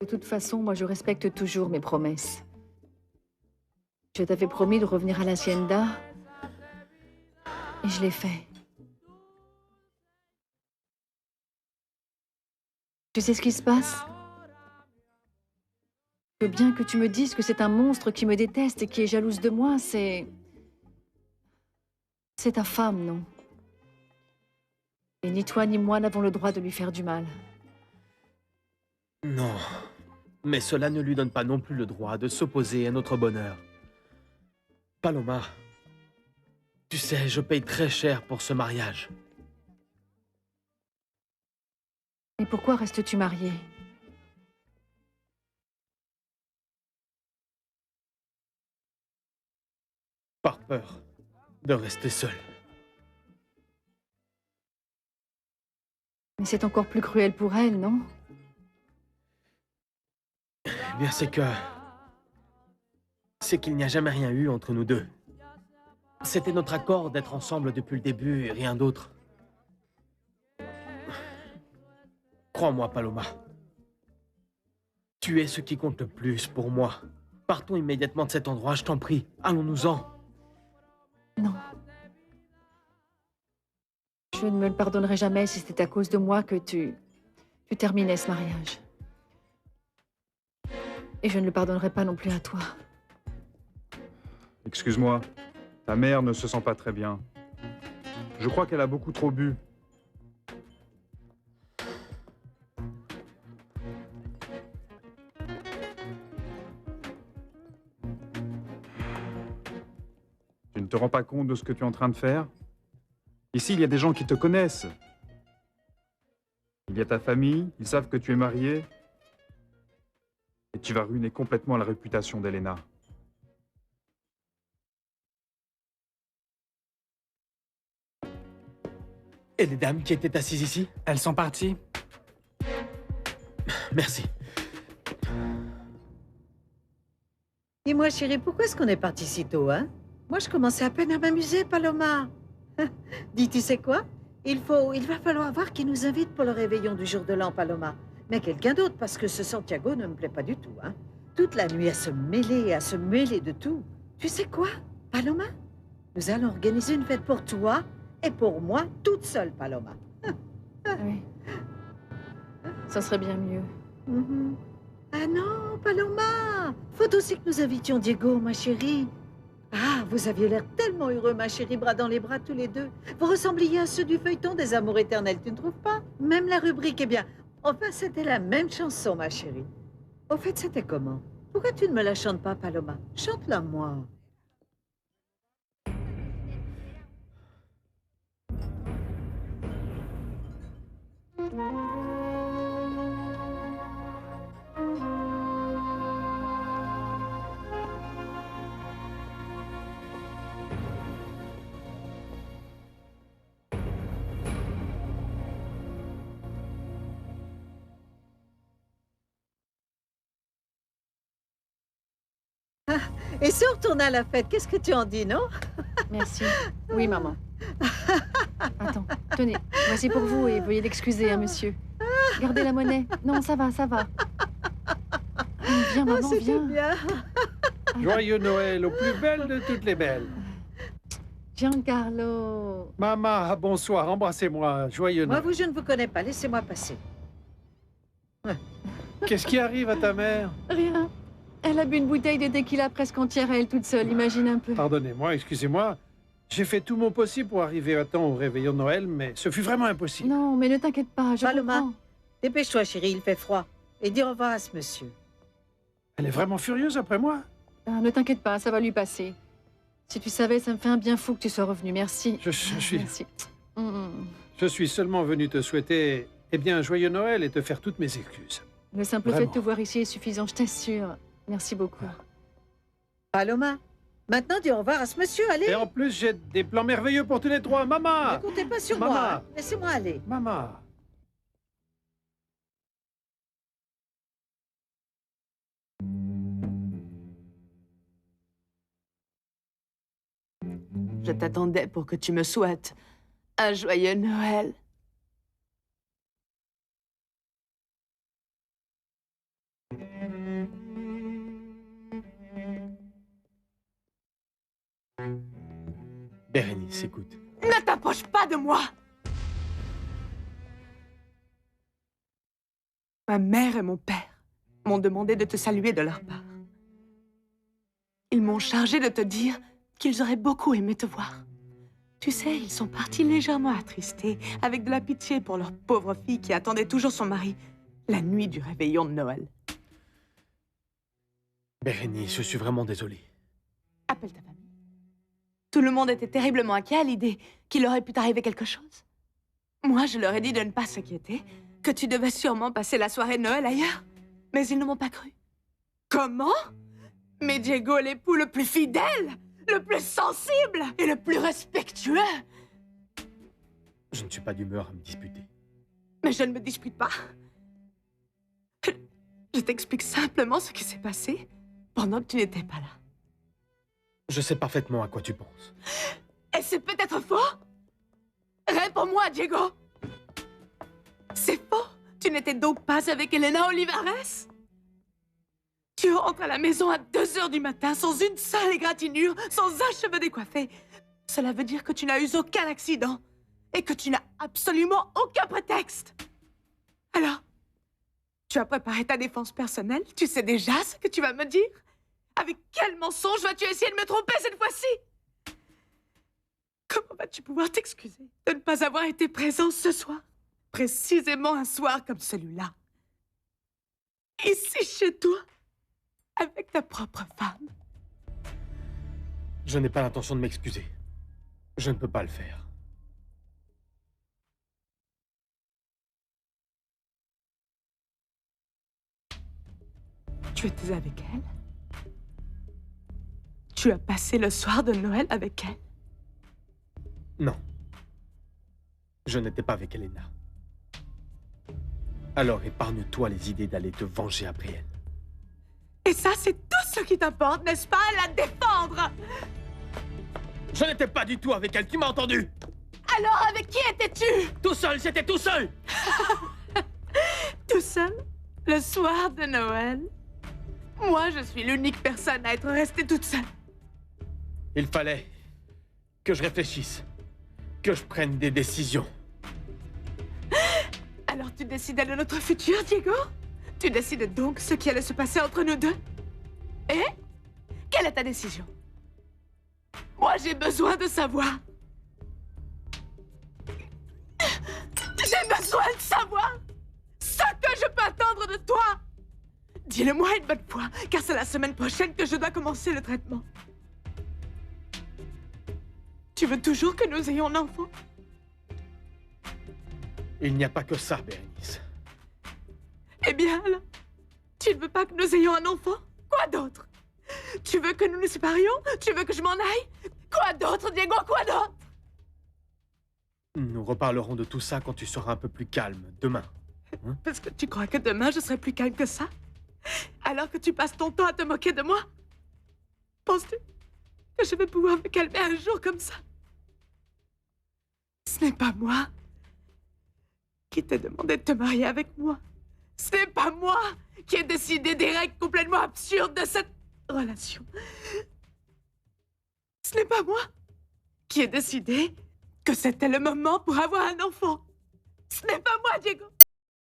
De toute façon, moi, je respecte toujours mes promesses. Je t'avais promis de revenir à l'hacienda, et je l'ai fait. Tu sais ce qui se passe? Que bien que tu me dises que c'est un monstre qui me déteste et qui est jalouse de moi, c'est ta femme, non? Et ni toi ni moi n'avons le droit de lui faire du mal. Non. Mais cela ne lui donne pas non plus le droit de s'opposer à notre bonheur. Paloma, tu sais, je paye très cher pour ce mariage. Et pourquoi restes-tu mariée? Par peur de rester seul. Mais c'est encore plus cruel pour elle, non? Eh bien, c'est qu'il n'y a jamais rien eu entre nous deux. C'était notre accord d'être ensemble depuis le début et rien d'autre. Crois-moi, Paloma. Tu es ce qui compte le plus pour moi. Partons immédiatement de cet endroit, je t'en prie. Allons-nous-en. Non. Je ne me le pardonnerai jamais si c'était à cause de moi que tu terminais ce mariage. Et je ne le pardonnerai pas non plus à toi. Excuse-moi, ta mère ne se sent pas très bien. Je crois qu'elle a beaucoup trop bu. Tu ne te rends pas compte de ce que tu es en train de faire? Ici, il y a des gens qui te connaissent. Il y a ta famille, ils savent que tu es marié. Et tu vas ruiner complètement la réputation d'Elena. Et les dames qui étaient assises ici? Elles sont parties? Merci. Dis-moi, chérie, pourquoi est-ce qu'on est parti si tôt, hein? Moi, je commençais à peine à m'amuser, Paloma. Dis, tu sais quoi? Il va falloir voir qui nous invite pour le réveillon du jour de l'an, Paloma. Mais quelqu'un d'autre, parce que ce Santiago ne me plaît pas du tout, hein? Toute la nuit à se mêler de tout. Tu sais quoi, Paloma? Nous allons organiser une fête pour toi et pour moi, toute seule, Paloma. Oui. Ça serait bien mieux. Mhm. Ah non, Paloma! Faut aussi que nous invitions Diego, ma chérie. Ah, vous aviez l'air tellement heureux, ma chérie, bras dans les bras tous les deux. Vous ressembliez à ceux du feuilleton des amours éternels, tu ne trouves pas? Même la rubrique, eh bien, enfin, c'était la même chanson, ma chérie. Au fait, c'était comment? Pourquoi tu ne me la chantes pas, Paloma? Chante-la, moi. Et si on retournait à la fête, qu'est-ce que tu en dis, non? Merci. Oui, maman. Attends, tenez, voici pour vous et veuillez l'excuser, hein, monsieur. Gardez la monnaie. Non, ça va, ça va. Viens, Oh, maman, c'était viens. bien. Joyeux Noël aux plus belles de toutes les belles. Giancarlo. Maman, bonsoir, embrassez-moi. Joyeux Moi, Noël. je ne vous connais pas, laissez-moi passer. Qu'est-ce qui arrive à ta mère? Rien. Elle a bu une bouteille de tequila presque entière à elle toute seule, imagine un peu. Pardonnez-moi, excusez-moi. J'ai fait tout mon possible pour arriver à temps au réveillon de Noël, mais ce fut vraiment impossible. Non, mais ne t'inquiète pas, je Paloma. comprends. Dépêche-toi, chérie, il fait froid. Et dis au revoir à ce monsieur. Elle est vraiment furieuse après moi? Ah, ne t'inquiète pas, ça va lui passer. Si tu savais, ça me fait un bien fou que tu sois revenu. Merci. Je suis, Merci. Mm. je suis seulement venu te souhaiter, eh bien, un joyeux Noël et te faire toutes mes excuses. Le simple fait Vraiment. de te voir ici est suffisant, je t'assure. Merci beaucoup. Paloma, maintenant dis au revoir à ce monsieur, allez. Et en plus, j'ai des plans merveilleux pour tous les trois. Ne Maman! comptez pas sur Maman. moi, hein. Laissez-moi aller. Maman! Je t'attendais pour que tu me souhaites un joyeux Noël. Bérénice, écoute. Ne t'approche pas de moi! Ma mère et mon père m'ont demandé de te saluer de leur part. Ils m'ont chargé de te dire qu'ils auraient beaucoup aimé te voir. Tu sais, ils sont partis légèrement attristés, avec de la pitié pour leur pauvre fille qui attendait toujours son mari, la nuit du réveillon de Noël. Bérénice, je suis vraiment désolé. Appelle ta famille. Tout le monde était terriblement inquiet à l'idée qu'il aurait pu t'arriver quelque chose. Moi, je leur ai dit de ne pas s'inquiéter, que tu devais sûrement passer la soirée de Noël ailleurs. Mais ils ne m'ont pas cru. Comment? Mais Diego est l'époux le plus fidèle, le plus sensible et le plus respectueux. Je ne suis pas d'humeur à me disputer. Mais je ne me dispute pas. Je t'explique simplement ce qui s'est passé pendant que tu n'étais pas là. Je sais parfaitement à quoi tu penses. Et c'est peut-être faux? Réponds-moi, Diego! C'est faux? Tu n'étais donc pas avec Elena Olivares? Tu rentres à la maison à 2 heures du matin sans une seule égratignure, sans un cheveu décoiffé. Cela veut dire que tu n'as eu aucun accident et que tu n'as absolument aucun prétexte. Alors, tu as préparé ta défense personnelle? Tu sais déjà ce que tu vas me dire? Avec quel mensonge vas-tu essayer de me tromper cette fois-ci? Comment vas-tu pouvoir t'excuser de ne pas avoir été présent ce soir? Précisément un soir comme celui-là. Ici, chez toi, avec ta propre femme. Je n'ai pas l'intention de m'excuser. Je ne peux pas le faire. Tu étais avec elle? Tu as passé le soir de Noël avec elle? Non. Je n'étais pas avec Elena. Alors épargne-toi les idées d'aller te venger après elle. Et ça, c'est tout ce qui t'importe, n'est-ce pas? La défendre! Je n'étais pas du tout avec elle, tu m'as entendu? Alors, avec qui étais-tu? Tout seul, j'étais tout seul! Tout seul? Le soir de Noël? Moi, je suis l'unique personne à être restée toute seule. Il fallait que je réfléchisse, que je prenne des décisions. Alors tu décidais de notre futur, Diego? Tu décidais donc ce qui allait se passer entre nous deux? Et? Quelle est ta décision? Moi, j'ai besoin de savoir. J'ai besoin de savoir ce que je peux attendre de toi. Dis-le-moi une bonne fois, car c'est la semaine prochaine que je dois commencer le traitement. Tu veux toujours que nous ayons un enfant? Il n'y a pas que ça, Bérénice. Eh bien, alors, tu ne veux pas que nous ayons un enfant? Quoi d'autre? Tu veux que nous nous séparions? Tu veux que je m'en aille? Quoi d'autre, Diego? Quoi d'autre? Nous reparlerons de tout ça quand tu seras un peu plus calme, demain. Parce que tu crois que demain, je serai plus calme que ça? Alors que tu passes ton temps à te moquer de moi? Penses-tu que je vais pouvoir me calmer un jour comme ça? Ce n'est pas moi qui t'ai demandé de te marier avec moi. Ce n'est pas moi qui ai décidé des règles complètement absurdes de cette relation. Ce n'est pas moi qui ai décidé que c'était le moment pour avoir un enfant. Ce n'est pas moi, Diego.